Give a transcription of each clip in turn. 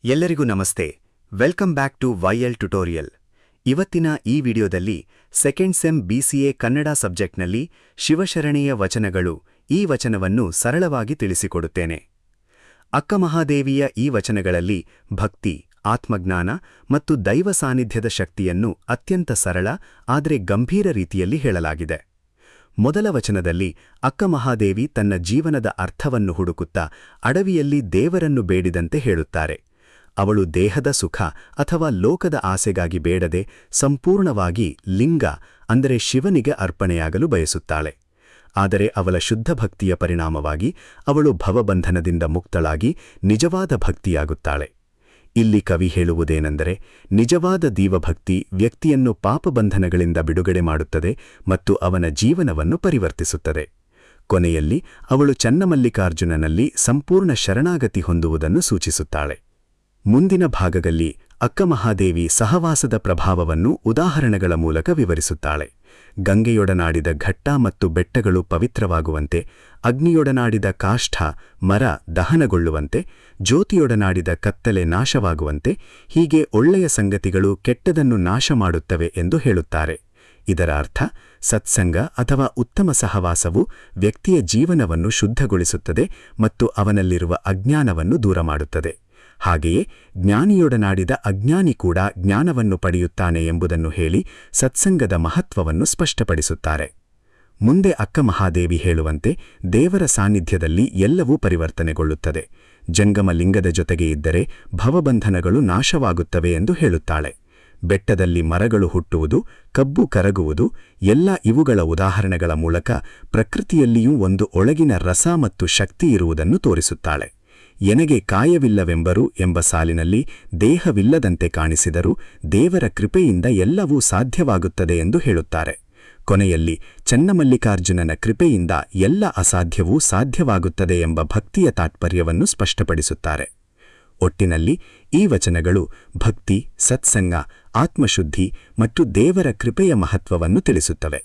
ಎಲ್ಲರಿಗೂ ನಮಸ್ತೆ. Welcome back to YL tutorial. ಇವತ್ತಿನ ಈ ವಿಡಿಯೋದಲ್ಲಿ ಸೆಕೆಂಡ್ ಸೆಮ್ BCA ಕನ್ನಡ ಸಬ್ಜೆಕ್ಟ್ನಲ್ಲಿ ಶಿವಶರಣೆಯ ವಚನಗಳು ಈ ವಚನವನ್ನು ಸರಳವಾಗಿ ತಿಳಿಸಿಕೊಡುತ್ತೇನೆ. ಅಕ್ಕ ಮಹಾದೇವಿಯ ಈ ವಚನಗಳಲ್ಲಿ ಭಕ್ತಿ, ಆತ್ಮಜ್ಞಾನ ಮತ್ತು ದೈವ ಸಾನ್ನಿಧ್ಯದ ಶಕ್ತಿಯನ್ನು ಅತ್ಯಂತ ಸರಳ ಆದರೆ ಗಂಭೀರ ರೀತಿಯಲ್ಲಿ ಹೇಳಲಾಗಿದೆ. ಮೊದಲ ವಚನದಲ್ಲಿ ಅಕ್ಕ ಮಹಾದೇವಿ ತನ್ನ ಜೀವನದ ಅರ್ಥವನ್ನು ಹುಡುಕುತ್ತಾ ಅಡವಿಯಲ್ಲಿ ದೇವರನ್ನು ಬೇಡಿದಂತೆ ಹೇಳುತ್ತಾರೆ. ಅವಳು ದೇಹದ ಸುಖ ಅಥವಾ ಲೋಕದ ಆಸೆಗಾಗಿ ಬೇಡದೆ ಸಂಪೂರ್ಣವಾಗಿ ಲಿಂಗ ಅಂದರೆ ಶಿವನಿಗೆ ಅರ್ಪಣೆಯಾಗಲು ಬಯಸುತ್ತಾಳೆ. ಆದರೆ ಅವಳ ಶುದ್ಧ ಭಕ್ತಿಯ ಪರಿಣಾಮವಾಗಿ ಅವಳು ಭವಬಂಧನದಿಂದ ಮುಕ್ತಳಾಗಿ ನಿಜವಾದ ಭಕ್ತಿಯಾಗುತ್ತಾಳೆ. ಇಲ್ಲಿ ಕವಿ ಹೇಳುವುದೇನೆಂದರೆ, ನಿಜವಾದ ದೈವಭಕ್ತಿ ವ್ಯಕ್ತಿಯನ್ನು ಪಾಪಬಂಧನಗಳಿಂದ ಬಿಡುಗಡೆ ಮಾಡುತ್ತದೆ ಮತ್ತು ಅವನ ಜೀವನವನ್ನು ಪರಿವರ್ತಿಸುತ್ತದೆ. ಕೊನೆಯಲ್ಲಿ ಅವಳು ಚನ್ನಮಲ್ಲಿಕಾರ್ಜುನನಲ್ಲಿ ಸಂಪೂರ್ಣ ಶರಣಾಗತಿ ಹೊಂದುವುದನ್ನು ಸೂಚಿಸುತ್ತಾಳೆ. ಮುಂದಿನ ಭಾಗದಲ್ಲಿ ಅಕ್ಕ ಮಹಾದೇವಿ ಸಹವಾಸದ ಪ್ರಭಾವವನ್ನು ಉದಾಹರಣೆಗಳ ಮೂಲಕ ವಿವರಿಸುತ್ತಾಳೆ. ಗಂಗೆಯೊಡನಾಡಿದ ಘಟ್ಟ ಮತ್ತು ಬೆಟ್ಟಗಳು ಪವಿತ್ರವಾಗುವಂತೆ, ಅಗ್ನಿಯೊಡನಾಡಿದ ಕಾಷ್ಠ ಮರ ದಹನಗೊಳ್ಳುವಂತೆ, ಜ್ಯೋತಿಯೊಡನಾಡಿದ ಕತ್ತಲೆ ನಾಶವಾಗುವಂತೆ, ಹೀಗೆ ಒಳ್ಳೆಯ ಸಂಗತಿಗಳು ಕೆಟ್ಟದನ್ನು ನಾಶ ಮಾಡುತ್ತವೆ ಎಂದು ಹೇಳುತ್ತಾರೆ. ಇದರ ಅರ್ಥ, ಸತ್ಸಂಗ ಅಥವಾ ಉತ್ತಮ ಸಹವಾಸವು ವ್ಯಕ್ತಿಯ ಜೀವನವನ್ನು ಶುದ್ಧಗೊಳಿಸುತ್ತದೆ ಮತ್ತು ಅವನಲ್ಲಿರುವ ಅಜ್ಞಾನವನ್ನು ದೂರ ಮಾಡುತ್ತದೆ. ಹಾಗೆಯೇ ಜ್ಞಾನಿಯೊಡನಾಡಿದ ಅಜ್ಞಾನಿ ಕೂಡ ಜ್ಞಾನವನ್ನು ಪಡೆಯುತ್ತಾನೆ ಎಂಬುದನ್ನು ಹೇಳಿ ಸತ್ಸಂಗದ ಮಹತ್ವವನ್ನು ಸ್ಪಷ್ಟಪಡಿಸುತ್ತಾರೆ. ಮುಂದೆ ಅಕ್ಕ ಮಹಾದೇವಿ ಹೇಳುವಂತೆ, ದೇವರ ಸಾನ್ನಿಧ್ಯದಲ್ಲಿ ಎಲ್ಲವೂ ಪರಿವರ್ತನೆಗೊಳ್ಳುತ್ತದೆ. ಜಂಗಮ ಲಿಂಗದ ಜೊತೆಗೆ ಇದ್ದರೆ ಭವಬಂಧನಗಳು ನಾಶವಾಗುತ್ತವೆ ಎಂದು ಹೇಳುತ್ತಾಳೆ. ಬೆಟ್ಟದಲ್ಲಿ ಮರಗಳು ಹುಟ್ಟುವುದು, ಕಬ್ಬು ಕರಗುವುದು, ಎಲ್ಲ ಇವುಗಳ ಉದಾಹರಣೆಗಳ ಮೂಲಕ ಪ್ರಕೃತಿಯಲ್ಲಿಯೂ ಒಂದು ಒಳಗಿನ ರಸ ಮತ್ತು ಶಕ್ತಿ ಇರುವುದನ್ನು ತೋರಿಸುತ್ತಾಳೆ. ಎನಗೆ ಕಾಯವಿಲ್ಲವೆಂಬರು ಎಂಬ ಸಾಲಿನಲ್ಲಿ ದೇಹವಿಲ್ಲದಂತೆ ಕಾಣಿಸಿದರೂ ದೇವರ ಕೃಪೆಯಿಂದ ಎಲ್ಲವೂ ಸಾಧ್ಯವಾಗುತ್ತದೆ ಎಂದು ಹೇಳುತ್ತಾರೆ. ಕೊನೆಯಲ್ಲಿ ಚನ್ನಮಲ್ಲಿಕಾರ್ಜುನನ ಕೃಪೆಯಿಂದ ಎಲ್ಲ ಅಸಾಧ್ಯವೂ ಸಾಧ್ಯವಾಗುತ್ತದೆ ಎಂಬ ಭಕ್ತಿಯ ತಾತ್ಪರ್ಯವನ್ನು ಸ್ಪಷ್ಟಪಡಿಸುತ್ತಾರೆ. ಒಟ್ಟಿನಲ್ಲಿ ಈ ವಚನಗಳು ಭಕ್ತಿ, ಸತ್ಸಂಗ, ಆತ್ಮಶುದ್ಧಿ ಮತ್ತು ದೇವರ ಕೃಪೆಯ ಮಹತ್ವವನ್ನು ತಿಳಿಸುತ್ತವೆ.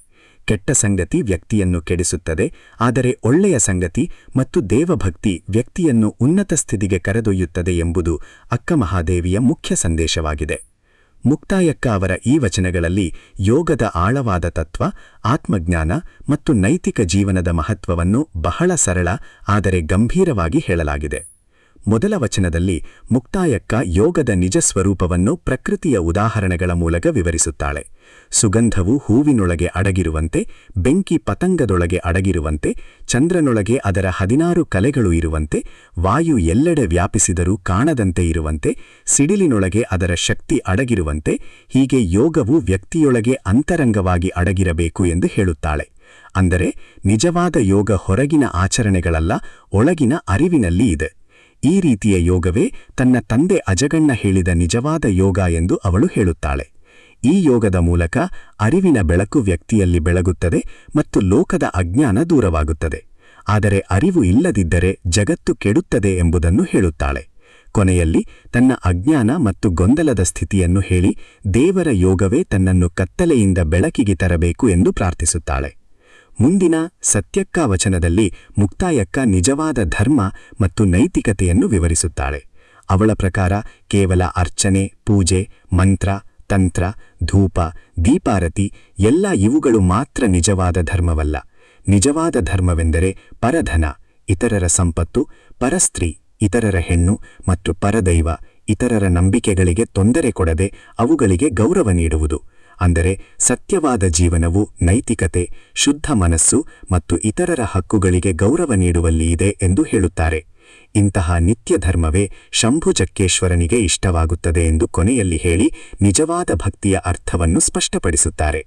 ಕೆಟ್ಟ ಸಂಗತಿ ವ್ಯಕ್ತಿಯನ್ನು ಕೆಡಿಸುತ್ತದೆ, ಆದರೆ ಒಳ್ಳೆಯ ಸಂಗತಿ ಮತ್ತು ದೇವಭಕ್ತಿ ವ್ಯಕ್ತಿಯನ್ನು ಉನ್ನತ ಸ್ಥಿತಿಗೆ ಕರೆದೊಯ್ಯುತ್ತದೆ ಎಂಬುದು ಅಕ್ಕ ಮಹಾದೇವಿಯ ಮುಖ್ಯ ಸಂದೇಶವಾಗಿದೆ. ಮುಕ್ತಾಯಕ್ಕ ಅವರ ಈ ವಚನಗಳಲ್ಲಿ ಯೋಗದ ಆಳವಾದ ತತ್ವ, ಆತ್ಮಜ್ಞಾನ ಮತ್ತು ನೈತಿಕ ಜೀವನದ ಮಹತ್ವವನ್ನು ಬಹಳ ಸರಳ ಆದರೆ ಗಂಭೀರವಾಗಿ ಹೇಳಲಾಗಿದೆ. ಮೊದಲ ವಚನದಲ್ಲಿ ಮುಕ್ತಾಯಕ್ಕ ಯೋಗದ ನಿಜ ಸ್ವರೂಪವನ್ನು ಪ್ರಕೃತಿಯ ಉದಾಹರಣೆಗಳ ಮೂಲಕ ವಿವರಿಸುತ್ತಾಳೆ. ಸುಗಂಧವು ಹೂವಿನೊಳಗೆ ಅಡಗಿರುವಂತೆ, ಬೆಂಕಿ ಪತಂಗದೊಳಗೆ ಅಡಗಿರುವಂತೆ, ಚಂದ್ರನೊಳಗೆ ಅದರ 16 ಕಲೆಗಳು ಇರುವಂತೆ, ವಾಯು ಎಲ್ಲೆಡೆ ವ್ಯಾಪಿಸಿದರೂ ಕಾಣದಂತೆ ಇರುವಂತೆ, ಸಿಡಿಲಿನೊಳಗೆ ಅದರ ಶಕ್ತಿ ಅಡಗಿರುವಂತೆ, ಹೀಗೆ ಯೋಗವು ವ್ಯಕ್ತಿಯೊಳಗೆ ಅಂತರಂಗವಾಗಿ ಅಡಗಿರಬೇಕು ಎಂದು ಹೇಳುತ್ತಾಳೆ. ಅಂದರೆ ನಿಜವಾದ ಯೋಗ ಹೊರಗಿನ ಆಚರಣೆಗಳಲ್ಲ, ಒಳಗಿನ ಅರಿವಿನಲ್ಲಿ ಇದೆ. ಈ ರೀತಿಯ ಯೋಗವೇ ತನ್ನ ತಂದೆ ಅಜಗಣ್ಣ ಹೇಳಿದ ನಿಜವಾದ ಯೋಗ ಎಂದು ಅವಳು ಹೇಳುತ್ತಾಳೆ. ಈ ಯೋಗದ ಮೂಲಕ ಅರಿವಿನ ಬೆಳಕು ವ್ಯಕ್ತಿಯಲ್ಲಿ ಬೆಳಗುತ್ತದೆ ಮತ್ತು ಲೋಕದ ಅಜ್ಞಾನ ದೂರವಾಗುತ್ತದೆ. ಆದರೆ ಅರಿವು ಇಲ್ಲದಿದ್ದರೆ ಜಗತ್ತು ಕೆಡುತ್ತದೆ ಎಂಬುದನ್ನು ಹೇಳುತ್ತಾಳೆ. ಕೊನೆಯಲ್ಲಿ ತನ್ನ ಅಜ್ಞಾನ ಮತ್ತು ಗೊಂದಲದ ಸ್ಥಿತಿಯನ್ನು ಹೇಳಿ ದೇವರ ಯೋಗವೇ ತನ್ನನ್ನು ಕತ್ತಲೆಯಿಂದ ಬೆಳಕಿಗೆ ತರಬೇಕು ಎಂದು ಪ್ರಾರ್ಥಿಸುತ್ತಾಳೆ. ಮುಂದಿನ ಸತ್ಯಕ್ಕ ವಚನದಲ್ಲಿ ಮುಕ್ತಾಯಕ್ಕ ನಿಜವಾದ ಧರ್ಮ ಮತ್ತು ನೈತಿಕತೆಯನ್ನು ವಿವರಿಸುತ್ತಾಳೆ. ಅವಳ ಪ್ರಕಾರ ಕೇವಲ ಅರ್ಚನೆ, ಪೂಜೆ, ಮಂತ್ರ, ತಂತ್ರ, ಧೂಪ, ದೀಪಾರತಿ ಎಲ್ಲ ಇವುಗಳು ಮಾತ್ರ ನಿಜವಾದ ಧರ್ಮವಲ್ಲ. ನಿಜವಾದ ಧರ್ಮವೆಂದರೆ ಪರಧನ, ಇತರರ ಸಂಪತ್ತು, ಪರಸ್ತ್ರೀ, ಇತರರ ಹೆಣ್ಣು ಮತ್ತು ಪರದೈವ, ಇತರರ ನಂಬಿಕೆಗಳಿಗೆ ತೊಂದರೆ ಕೊಡದೆ ಅವುಗಳಿಗೆ ಗೌರವ ನೀಡುವುದು. ಅಂದರೆ ಸತ್ಯವಾದ ಜೀವನವು ನೈತಿಕತೆ, ಶುದ್ಧ ಮನಸ್ಸು ಮತ್ತು ಇತರರ ಹಕ್ಕುಗಳಿಗೆ ಗೌರವ ನೀಡುವಲ್ಲಿ ಇದೆ ಎಂದು ಹೇಳುತ್ತಾರೆ. ಇಂತಹ ನಿತ್ಯ ಧರ್ಮವೇ ಶಂಭು ಚಕ್ರೇಶ್ವರನಿಗೆ ಇಷ್ಟವಾಗುತ್ತದೆ ಎಂದು ಕೊನೆಯಲ್ಲಿ ಹೇಳಿ ನಿಜವಾದ ಭಕ್ತಿಯ ಅರ್ಥವನ್ನು ಸ್ಪಷ್ಟಪಡಿಸುತ್ತಾರೆ.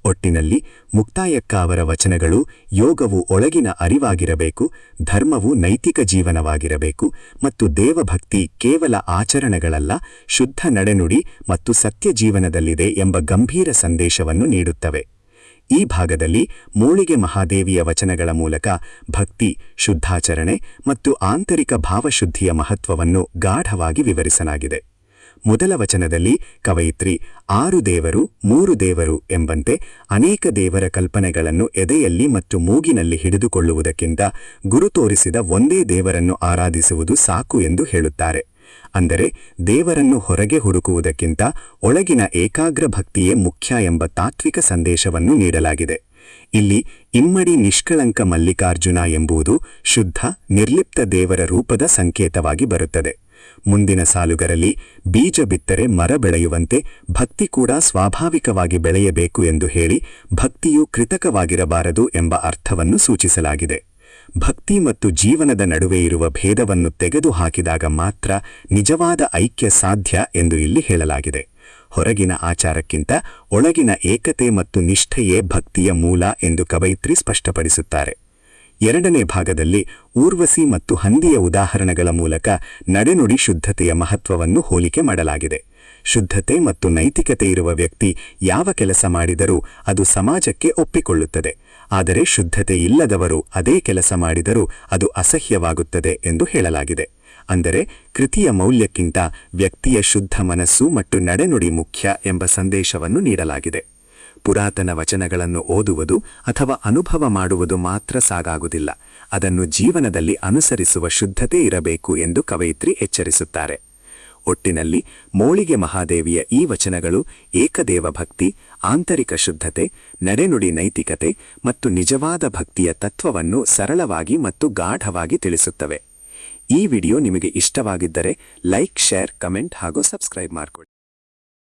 ಒಟ್ಟಿನಲ್ಲಿ ಮುಕ್ತಾಯಕ್ಕ ಅವರ ವಚನಗಳು ಯೋಗವು ಒಳಗಿನ ಅರಿವಾಗಿರಬೇಕು, ಧರ್ಮವು ನೈತಿಕ ಜೀವನವಾಗಿರಬೇಕು ಮತ್ತು ದೇವಭಕ್ತಿ ಕೇವಲ ಆಚರಣೆಗಳಲ್ಲ, ಶುದ್ಧ ನಡೆನುಡಿ ಮತ್ತು ಸತ್ಯ ಜೀವನದಲ್ಲಿದೆ ಎಂಬ ಗಂಭೀರ ಸಂದೇಶವನ್ನು ನೀಡುತ್ತವೆ. ಈ ಭಾಗದಲ್ಲಿ ಮೂಳಿಗೆ ಮಹಾದೇವಿಯ ವಚನಗಳ ಮೂಲಕ ಭಕ್ತಿ, ಶುದ್ಧಾಚರಣೆ ಮತ್ತು ಆಂತರಿಕ ಭಾವಶುದ್ಧಿಯ ಮಹತ್ವವನ್ನು ಗಾಢವಾಗಿ ವಿವರಿಸಲಾಗಿದೆ. ಮೊದಲ ವಚನದಲ್ಲಿ ಕವಯಿತ್ರಿ 6 ದೇವರು 3 ದೇವರು ಎಂಬಂತೆ ಅನೇಕ ದೇವರ ಕಲ್ಪನೆಗಳನ್ನು ಎದೆಯಲ್ಲಿ ಮತ್ತು ಮೂಗಿನಲ್ಲಿ ಹಿಡಿದುಕೊಳ್ಳುವುದಕ್ಕಿಂತ ಗುರು ತೋರಿಸಿದ ಒಂದೇ ದೇವರನ್ನು ಆರಾಧಿಸುವುದು ಸಾಕು ಎಂದು ಹೇಳುತ್ತಾರೆ. ಅಂದರೆ ದೇವರನ್ನು ಹೊರಗೆ ಹುಡುಕುವುದಕ್ಕಿಂತ ಒಳಗಿನ ಏಕಾಗ್ರ ಭಕ್ತಿಯೇ ಮುಖ್ಯ ಎಂಬ ತಾತ್ವಿಕ ಸಂದೇಶವನ್ನು ನೀಡಲಾಗಿದೆ. ಇಲ್ಲಿ ಇಮ್ಮಡಿ ನಿಷ್ಕಳಂಕ ಮಲ್ಲಿಕಾರ್ಜುನ ಎಂಬುದು ಶುದ್ಧ ನಿರ್ಲಿಪ್ತ ದೇವರ ರೂಪದ ಸಂಕೇತವಾಗಿ ಬರುತ್ತದೆ. ಮುಂದಿನ ಸಾಲುಗಳಲ್ಲಿ ಬೀಜ ಬಿತ್ತರೆ ಮರ ಬೆಳೆಯುವಂತೆ ಭಕ್ತಿ ಕೂಡ ಸ್ವಾಭಾವಿಕವಾಗಿ ಬೆಳೆಯಬೇಕು ಎಂದು ಹೇಳಿ ಭಕ್ತಿಯು ಕೃತಕವಾಗಿರಬಾರದು ಎಂಬ ಅರ್ಥವನ್ನು ಸೂಚಿಸಲಾಗಿದೆ. ಭಕ್ತಿ ಮತ್ತು ಜೀವನದ ನಡುವೆ ಇರುವ ಭೇದವನ್ನು ತೆಗೆದುಹಾಕಿದಾಗ ಮಾತ್ರ ನಿಜವಾದ ಐಕ್ಯ ಸಾಧ್ಯ ಎಂದು ಇಲ್ಲಿ ಹೇಳಲಾಗಿದೆ. ಹೊರಗಿನ ಆಚಾರಕ್ಕಿಂತ ಒಳಗಿನ ಏಕತೆ ಮತ್ತು ನಿಷ್ಠೆಯೇ ಭಕ್ತಿಯ ಮೂಲ ಎಂದು ಕವಯಿತ್ರಿ ಸ್ಪಷ್ಟಪಡಿಸುತ್ತಾರೆ. ಎರಡನೇ ಭಾಗದಲ್ಲಿ ಊರ್ವಶಿ ಮತ್ತು ಹಂದಿಯ ಉದಾಹರಣೆಗಳ ಮೂಲಕ ನಡೆನುಡಿ ಶುದ್ಧತೆಯ ಮಹತ್ವವನ್ನು ಹೋಲಿಕೆ ಮಾಡಲಾಗಿದೆ. ಶುದ್ಧತೆ ಮತ್ತು ನೈತಿಕತೆ ಇರುವ ವ್ಯಕ್ತಿ ಯಾವ ಕೆಲಸ ಮಾಡಿದರೂ ಅದು ಸಮಾಜಕ್ಕೆ ಒಪ್ಪಿಕೊಳ್ಳುತ್ತದೆ. ಆದರೆ ಶುದ್ಧತೆ ಇಲ್ಲದವರು ಅದೇ ಕೆಲಸ ಮಾಡಿದರೂ ಅದು ಅಸಹ್ಯವಾಗುತ್ತದೆ ಎಂದು ಹೇಳಲಾಗಿದೆ. ಅಂದರೆ ಕೃತಿಯ ಮೌಲ್ಯಕ್ಕಿಂತ ವ್ಯಕ್ತಿಯ ಶುದ್ಧ ಮನಸ್ಸು ಮತ್ತು ನಡೆನುಡಿ ಮುಖ್ಯ ಎಂಬ ಸಂದೇಶವನ್ನು ನೀಡಲಾಗಿದೆ. ಪುರಾತನ ವಚನಗಳನ್ನು ಓದುವುದು ಅಥವಾ ಅನುಭವ ಮಾಡುವುದು ಮಾತ್ರ ಸಾಕಾಗುವುದಿಲ್ಲ, ಅದನ್ನು ಜೀವನದಲ್ಲಿ ಅನುಸರಿಸುವ ಶುದ್ಧತೆ ಇರಬೇಕು ಎಂದು ಕವಯಿತ್ರಿ ಎಚ್ಚರಿಸುತ್ತಾರೆ. ಒಟ್ಟಿನಲ್ಲಿ ಮೋಳಿಗೆ ಮಹಾದೇವಿಯ ಈ ವಚನಗಳು ಏಕದೇವ ಭಕ್ತಿ, ಆಂತರಿಕ ಶುದ್ಧತೆ, ನಡೆನುಡಿ ನೈತಿಕತೆ ಮತ್ತು ನಿಜವಾದ ಭಕ್ತಿಯ ತತ್ವವನ್ನು ಸರಳವಾಗಿ ಮತ್ತು ಗಾಢವಾಗಿ ತಿಳಿಸುತ್ತವೆ. ಈ ವಿಡಿಯೋ ನಿಮಗೆ ಇಷ್ಟವಾಗಿದ್ದರೆ ಲೈಕ್, ಶೇರ್, ಕಮೆಂಟ್ ಹಾಗೂ ಸಬ್ಸ್ಕ್ರೈಬ್ ಮಾಡಿಕೊಳ್ಳಿ.